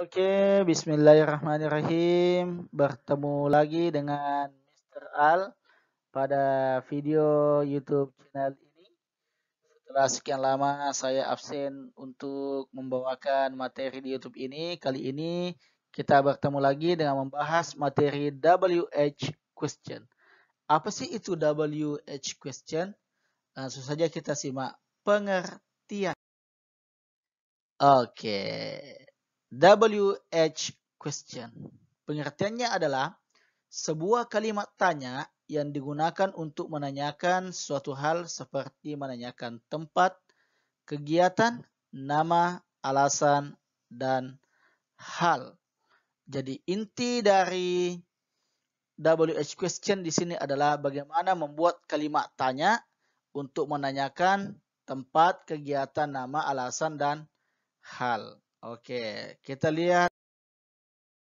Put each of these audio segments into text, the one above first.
Oke, bismillahirrahmanirrahim. Bertemu lagi dengan Mr. Al pada video YouTube channel ini. Setelah sekian lama saya absen untuk membawakan materi di YouTube ini, kali ini kita bertemu lagi dengan membahas materi WH question. Apa sih itu WH question? Langsung saja kita simak pengertian. Oke, WH question. Pengertiannya adalah sebuah kalimat tanya yang digunakan untuk menanyakan suatu hal seperti menanyakan tempat, kegiatan, nama, alasan, dan hal. Jadi inti dari WH question di sini adalah bagaimana membuat kalimat tanya untuk menanyakan tempat, kegiatan, nama, alasan, dan hal. Oke, kita lihat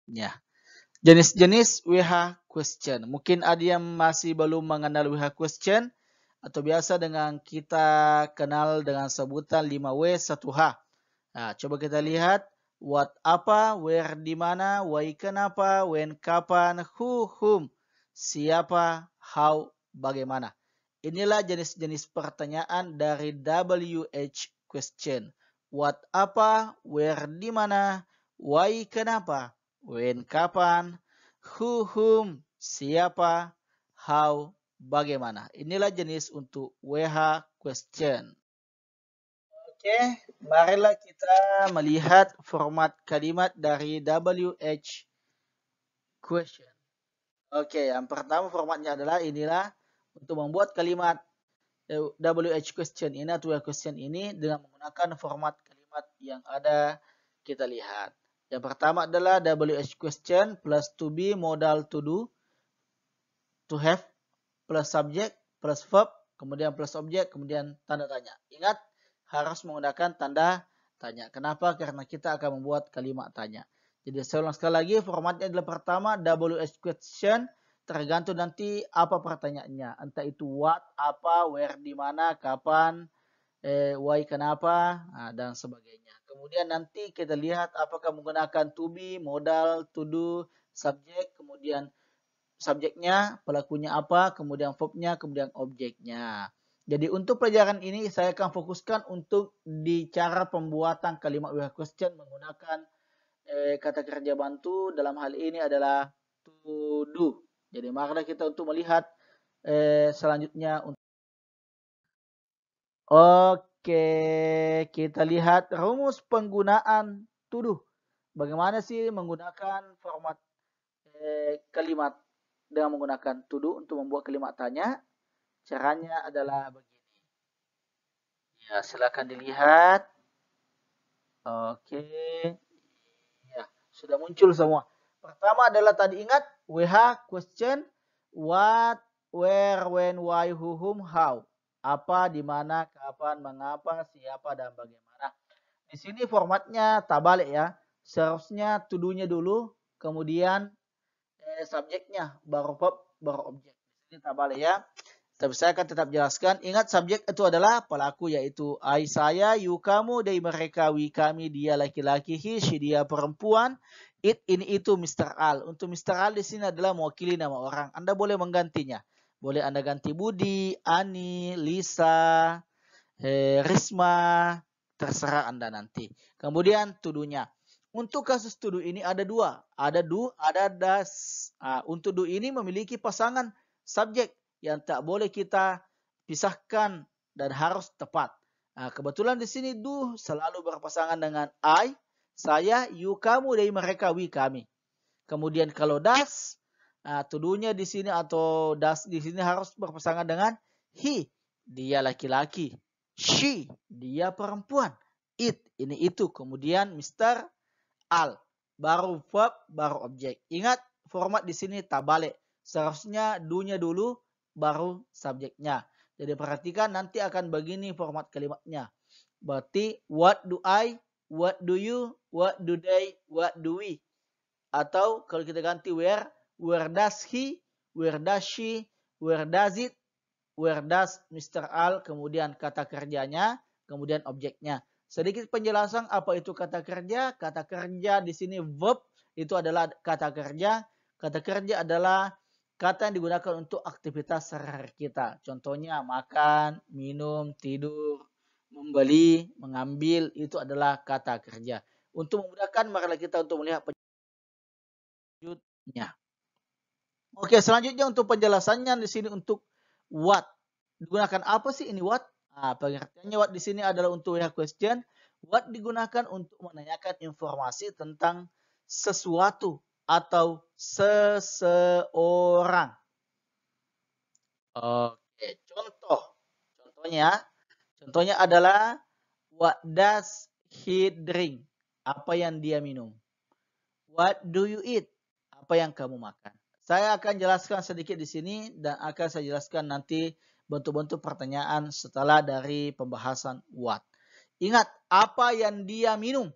ya. Jenis-jenis WH question. Mungkin ada yang masih belum mengenal WH question atau biasa dengan kita kenal dengan sebutan 5W 1H. Nah, coba kita lihat what apa, where di mana, why kenapa, when kapan, who whom, siapa, how bagaimana. Inilah jenis-jenis pertanyaan dari WH question. What apa, where di mana, why kenapa, when kapan, who whom, siapa, how bagaimana. Inilah jenis untuk WH question. Oke, marilah kita melihat format kalimat dari WH question. Oke, yang pertama formatnya adalah inilah untuk membuat kalimat WH question ini atau WH question ini dengan menggunakan format kalimat yang ada kita lihat. Yang pertama adalah WH question plus to be modal to do, to have plus subject plus verb, kemudian plus objek, kemudian tanda tanya. Ingat, harus menggunakan tanda tanya. Kenapa? Karena kita akan membuat kalimat tanya. Jadi saya ulang sekali lagi, formatnya adalah pertama WH question, tergantung nanti apa pertanyaannya. Entah itu what, apa, where, di mana, kapan, why, kenapa, dan sebagainya. Kemudian nanti kita lihat apakah menggunakan to be, modal, to do, subjek, kemudian subjeknya, pelakunya apa, kemudian verbnya, kemudian objeknya. Jadi untuk pelajaran ini saya akan fokuskan untuk di cara pembuatan kalimat WH question menggunakan kata kerja bantu dalam hal ini adalah to do. Jadi mari kita untuk melihat selanjutnya. Oke, kita lihat rumus penggunaan to do. Bagaimana sih menggunakan format kalimat dengan menggunakan to do untuk membuat kalimat tanya? Caranya adalah begini. Ya, silakan dilihat. Oke. Ya, sudah muncul semua. Pertama adalah tadi ingat WH question what, where, when, why, who, whom, how. Apa, di mana, kapan, mengapa, siapa dan bagaimana. Di sini formatnya tak balik ya. Seharusnya to do-nya dulu, kemudian subjeknya baru verb, baru objek. Di sini tak balik ya. Tapi saya akan tetap jelaskan. Ingat subjek itu adalah pelaku yaitu I, saya, you, kamu, they, mereka, we, kami, dia, laki-laki, he, she, dia, perempuan, it, ini, itu, Mr. Al. Untuk Mr. Al di sini adalah mewakili nama orang. Anda boleh menggantinya. Boleh Anda ganti Budi, Ani, Lisa, Risma, terserah Anda nanti. Kemudian tuduhnya. Untuk kasus tuduh ini ada dua. Ada do, ada das. Untuk do ini memiliki pasangan subjek yang tak boleh kita pisahkan dan harus tepat. Kebetulan di sini do selalu berpasangan dengan I, saya, you, kamu, they, mereka, we, kami. Kemudian kalau das, tuduhnya di sini atau das di sini harus berpasangan dengan he, dia laki-laki. She, dia perempuan. It, ini itu. Kemudian Mr. Al, baru verb, baru objek. Ingat, format di sini tak balik. Seharusnya do-nya dulu, baru subjeknya. Jadi perhatikan nanti akan begini format kalimatnya. Berarti what do I, what do you, what do they, what do we. Atau kalau kita ganti where does he, where does she, where does it, where does Mr. Al, kemudian kata kerjanya, kemudian objeknya. Sedikit penjelasan apa itu kata kerja. Kata kerja di sini verb itu adalah kata kerja. Kata kerja adalah kata yang digunakan untuk aktivitas sehari-hari kita. Contohnya makan, minum, tidur, membeli, mengambil, itu adalah kata kerja. Untuk memudahkan, marilah kita untuk melihat penjelasannya. Oke, selanjutnya untuk penjelasannya di sini untuk what. Digunakan apa sih ini what? Nah, pengertiannya what di sini adalah untuk question. What digunakan untuk menanyakan informasi tentang sesuatu atau seseorang. Oke, contohnya adalah what does he drink? Apa yang dia minum? What do you eat? Apa yang kamu makan? Saya akan jelaskan sedikit di sini dan akan saya jelaskan nanti bentuk-bentuk pertanyaan setelah dari pembahasan what. Ingat, apa yang dia minum?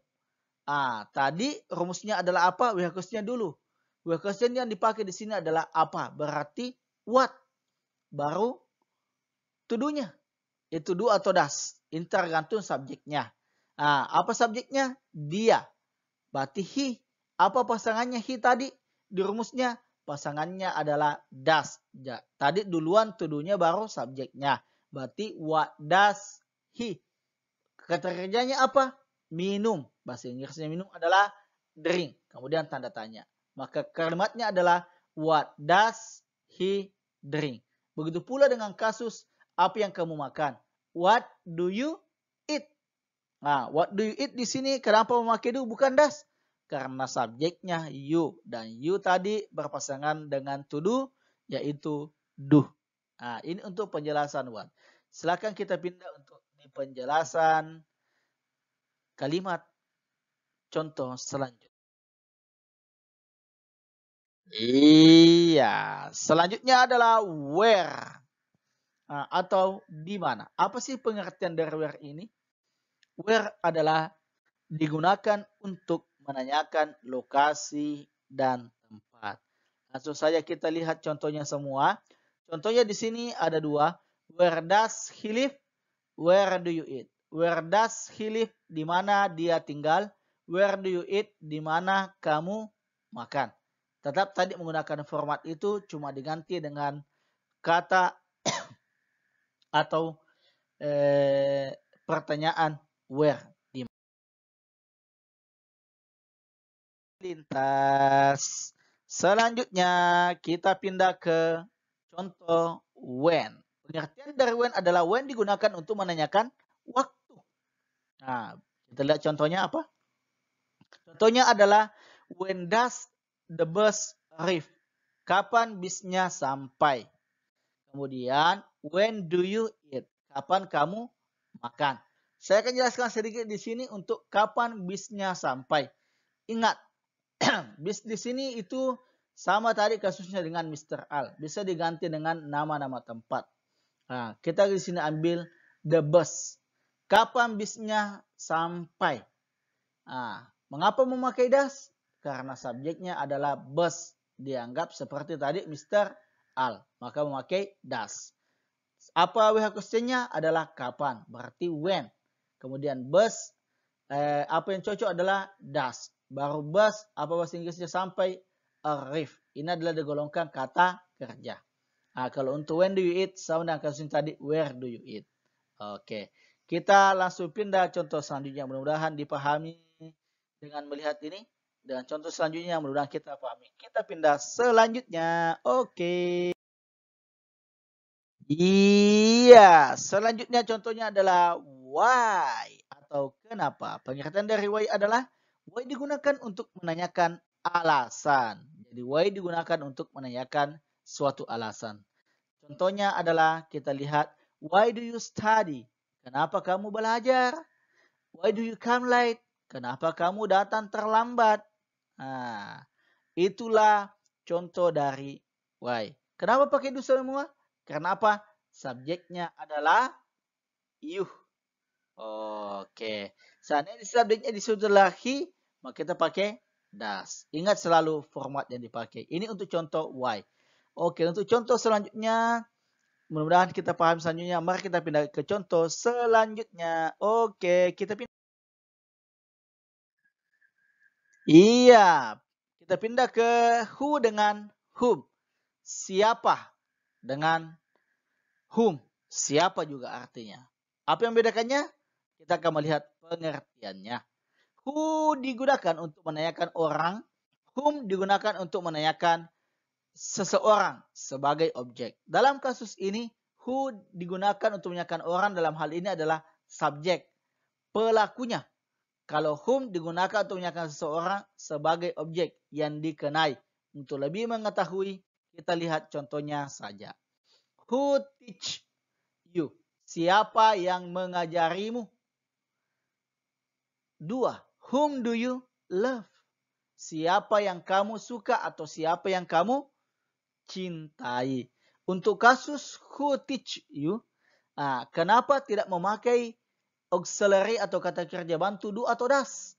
Tadi rumusnya adalah apa? We have question dulu. We have question yang dipakai di sini adalah apa? Berarti what. Baru to-do-nya. Itu do atau does. Ini tergantung subjeknya. Apa subjeknya? Dia. Berarti he. Apa pasangannya he tadi? Di rumusnya pasangannya adalah does. Tadi duluan to-do-nya baru subjeknya. Berarti what does he? Kata kerjanya apa? Minum. Bahasa Inggrisnya minum adalah drink. Kemudian tanda tanya. Maka kalimatnya adalah what does he drink? Begitu pula dengan kasus apa yang kamu makan? What do you eat? What do you eat di sini kenapa memakai do bukan does? Karena subjeknya you dan you tadi berpasangan dengan to do yaitu do. Ini untuk penjelasan what. Silakan kita pindah untuk di penjelasan kalimat contoh selanjutnya. Iya, selanjutnya adalah where atau di mana. Apa sih pengertian dari where ini? Where adalah digunakan untuk menanyakan lokasi dan tempat. Langsung saja kita lihat contohnya semua. Contohnya di sini ada dua. Where does he live? Where do you eat? Where does he live? Di mana dia tinggal? Where do you eat? Di mana kamu makan? Tetap tadi menggunakan format itu cuma diganti dengan kata atau pertanyaan where. Lintas. Selanjutnya kita pindah ke contoh when. Pengertian dari when adalah when digunakan untuk menanyakan waktu. Kita lihat contohnya apa? Contohnya adalah when does the bus arrive? Kapan bisnya sampai? Kemudian when do you eat? Kapan kamu makan? Saya akan jelaskan sedikit di sini untuk kapan bisnya sampai. Ingat, bis di sini itu sama tadi kasusnya dengan Mr. Al. Bisa diganti dengan nama-nama tempat. Kita di sini ambil the bus. Kapan bisnya sampai? Mengapa memakai das? Karena subjeknya adalah bus. Dianggap seperti tadi Mr. Al. Maka memakai das. Apa WH questionnya adalah kapan. Berarti when. Kemudian bus. Apa yang cocok adalah das. Baru bus. Apa bahasa Inggrisnya sampai? Arrive. Ini adalah digolongkan kata kerja. Kalau untuk when do you eat. Sama dengan kasus tadi. Where do you eat. Oke. Kita langsung pindah contoh selanjutnya. Mudah-mudahan dipahami dengan melihat ini. Dengan contoh selanjutnya mudah-mudahan kita pahami. Kita pindah selanjutnya. Oke. Iya. Selanjutnya contohnya adalah why. Atau kenapa. Pengertian dari why adalah why digunakan untuk menanyakan alasan. Jadi why digunakan untuk menanyakan suatu alasan. Contohnya adalah kita lihat why do you study? Kenapa kamu belajar? Why do you come late? Kenapa kamu datang terlambat? Itulah contoh dari why. Kenapa pakai do semua? Karena apa? Subjeknya adalah you. Oke. Seandainya subjeknya disudah he, maka kita pakai does. Ingat selalu format yang dipakai. Ini untuk contoh why. Oke, untuk contoh selanjutnya, mudah-mudahan kita paham selanjutnya. Mari kita pindah ke contoh selanjutnya. Oke, kita pindah. Iya, kita pindah ke who dengan whom. Siapa dengan whom. Siapa juga artinya. Apa yang membedakannya? Kita akan melihat pengertiannya. Who digunakan untuk menanyakan orang, whom digunakan untuk menanyakan seseorang sebagai objek. Dalam kasus ini, who digunakan untuk menanyakan orang dalam hal ini adalah subjek, pelakunya. Kalau whom digunakan untuk menanyakan seseorang sebagai objek yang dikenai. Untuk lebih mengetahui, kita lihat contohnya saja. Who teach you? Siapa yang mengajarimu? 2. Whom do you love? Siapa yang kamu suka atau siapa yang kamu cintai? Untuk kasus who teach you, kenapa tidak memakai auxiliary atau kata kerja bantu do atau does?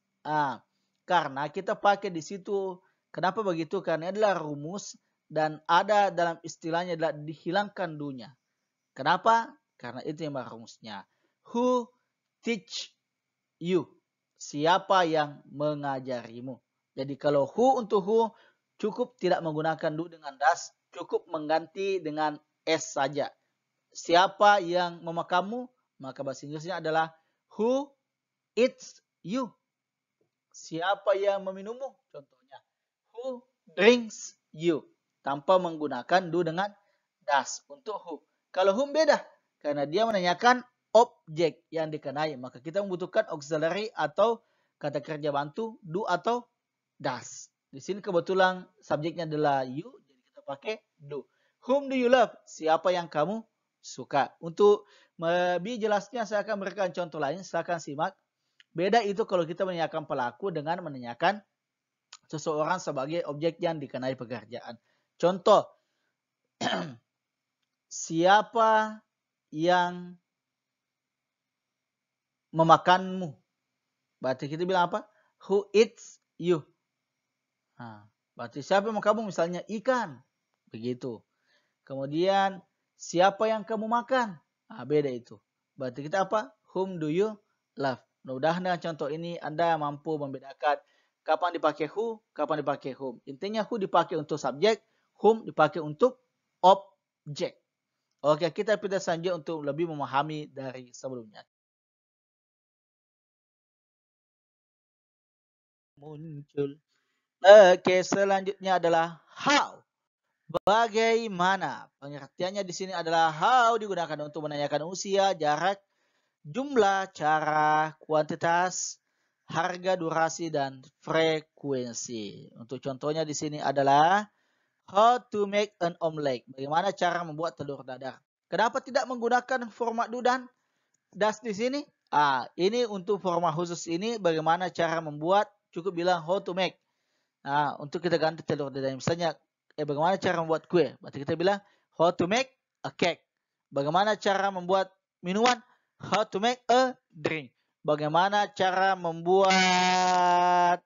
Karena kita pakai di situ. Kenapa begitu? Karena adalah rumus dan ada dalam istilahnya adalah dihilangkan do-nya. Kenapa? Karena itu yang rumusnya. Who teach you? Siapa yang mengajarimu? Jadi kalau who untuk who cukup tidak menggunakan do dengan does, cukup mengganti dengan s saja. Siapa yang memakamu? Maka bahasa Inggrisnya adalah who eats you? Siapa yang meminummu? Contohnya, who drinks you? Tanpa menggunakan do dengan does untuk who. Kalau whom beda, karena dia menanyakan objek yang dikenai. Maka kita membutuhkan auxiliary atau kata kerja bantu do atau does. Di sini kebetulan subjeknya adalah you, jadi kita pakai do. Whom do you love? Siapa yang kamu suka? Untuk lebih jelasnya saya akan berikan contoh lain. Silakan simak. Beda itu kalau kita menanyakan pelaku dengan menanyakan seseorang sebagai objek yang dikenai pekerjaan. Contoh, siapa yang memakanmu? Berarti kita bilang apa? Who eats you? Berarti siapa yang memakanmu? Misalnya ikan. Begitu. Kemudian, siapa yang kamu makan? Beda itu. Berarti kita apa? Whom do you love? Mudah-mudahan dengan contoh ini Anda mampu membedakan kapan dipakai who, kapan dipakai whom. Intinya who dipakai untuk subjek, whom dipakai untuk objek. Oke, kita pindah saja untuk lebih memahami dari sebelumnya. Muncul. Oke, selanjutnya adalah how. Bagaimana? Pengertiannya di sini adalah how digunakan untuk menanyakan usia, jarak, jumlah, cara, kuantitas, harga, durasi, dan frekuensi. Untuk contohnya di sini adalah how to make an omelette. Bagaimana cara membuat telur dadar. Kenapa tidak menggunakan format do dan does di sini? Ini untuk format khusus ini bagaimana cara membuat, cukup bilang how to make. Untuk kita ganti telur dadar. Misalnya, bagaimana cara membuat kue? Berarti kita bilang how to make a cake. Bagaimana cara membuat minuman? How to make a drink. Bagaimana cara membuat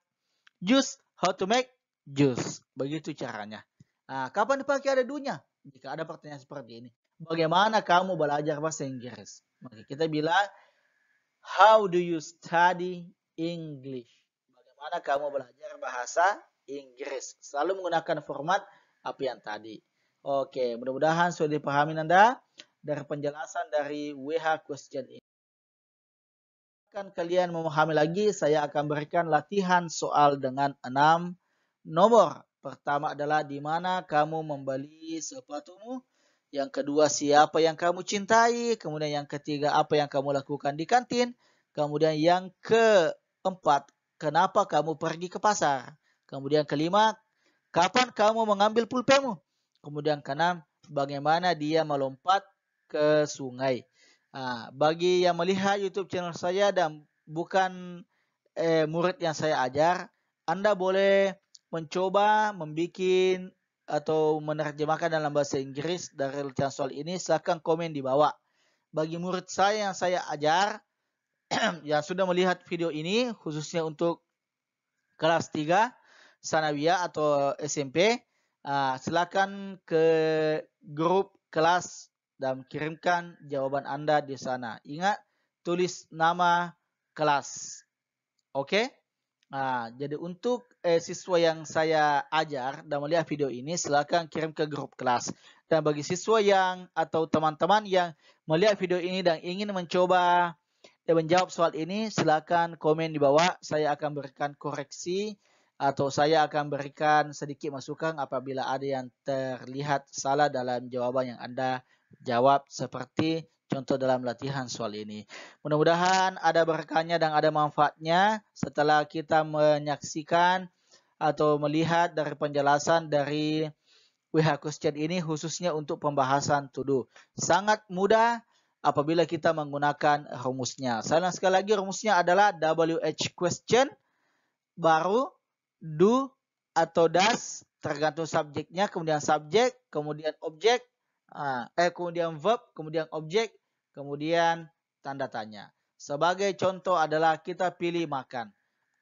jus? How to make juice. Begitu caranya. Kapan dipakai ada do-nya? Jika ada pertanyaan seperti ini. Bagaimana kamu belajar bahasa Inggris? Maka kita bilang, how do you study English? Bagaimana kamu belajar bahasa Inggris? Selalu menggunakan format apa yang tadi. Oke, mudah-mudahan sudah dipahami Anda dari penjelasan dari WH question ini. Akan kalian memahami lagi, saya akan berikan latihan soal dengan 6 nomor. Pertama adalah di mana kamu membeli sepatumu. Yang kedua, siapa yang kamu cintai. Kemudian yang ketiga, apa yang kamu lakukan di kantin. Kemudian yang keempat, kenapa kamu pergi ke pasar. Kemudian kelima, kapan kamu mengambil pulpenmu. Kemudian keenam, bagaimana dia melompat ke sungai. Bagi yang melihat YouTube channel saya dan bukan murid yang saya ajar, Anda boleh mencoba membuat atau menerjemahkan dalam bahasa Inggris dari latihan soal ini. Silakan komen di bawah. Bagi murid saya yang saya ajar, yang sudah melihat video ini, khususnya untuk kelas 3, Sanawiyah atau SMP, silakan ke grup kelas dan kirimkan jawaban Anda di sana. Ingat, tulis nama kelas. Oke? Nah, jadi untuk siswa yang saya ajar dan melihat video ini, silakan kirim ke grup kelas. Dan bagi siswa yang atau teman-teman yang melihat video ini dan ingin mencoba dan menjawab soal ini, silakan komen di bawah. Saya akan berikan koreksi atau saya akan berikan sedikit masukan apabila ada yang terlihat salah dalam jawaban yang Anda jawab seperti contoh dalam latihan soal ini. Mudah-mudahan ada berkahnya dan ada manfaatnya setelah kita menyaksikan atau melihat dari penjelasan dari WH question ini khususnya untuk pembahasan to do. Sangat mudah apabila kita menggunakan rumusnya. Saya ulang sekali lagi, rumusnya adalah WH question baru do atau does tergantung subjeknya, kemudian subjek, kemudian objek, kemudian verb, kemudian objek, kemudian tanda tanya. Sebagai contoh adalah kita pilih makan.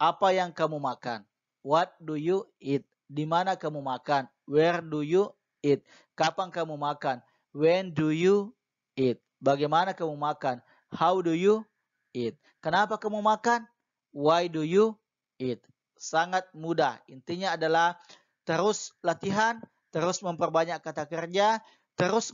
Apa yang kamu makan? What do you eat? Di mana kamu makan? Where do you eat? Kapan kamu makan? When do you eat? Bagaimana kamu makan? How do you eat? Kenapa kamu makan? Why do you eat? Sangat mudah. Intinya adalah terus latihan, terus memperbanyak kata kerja, terus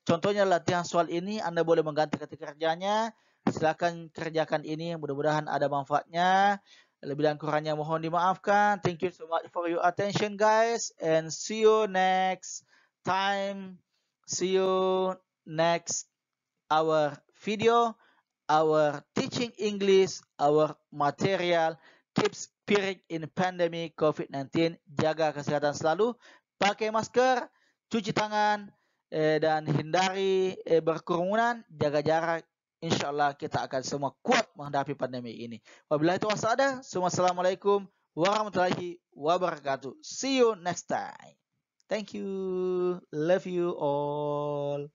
contohnya latihan soal ini Anda boleh mengganti kata kerjanya. Silakan kerjakan ini, mudah-mudahan ada manfaatnya. Lebih dan kurangnya mohon dimaafkan. Thank you so much for your attention guys and see you next time. See you next our video, our teaching English, our material. Keep spirit in pandemic COVID-19. Jaga kesehatan selalu. Pakai masker, cuci tangan, dan hindari berkerumunan. Jaga jarak. Insya Allah kita akan semua kuat menghadapi pandemi ini. Wabillahi taufiq. Wassalamualaikum warahmatullahi wabarakatuh. See you next time. Thank you. Love you all.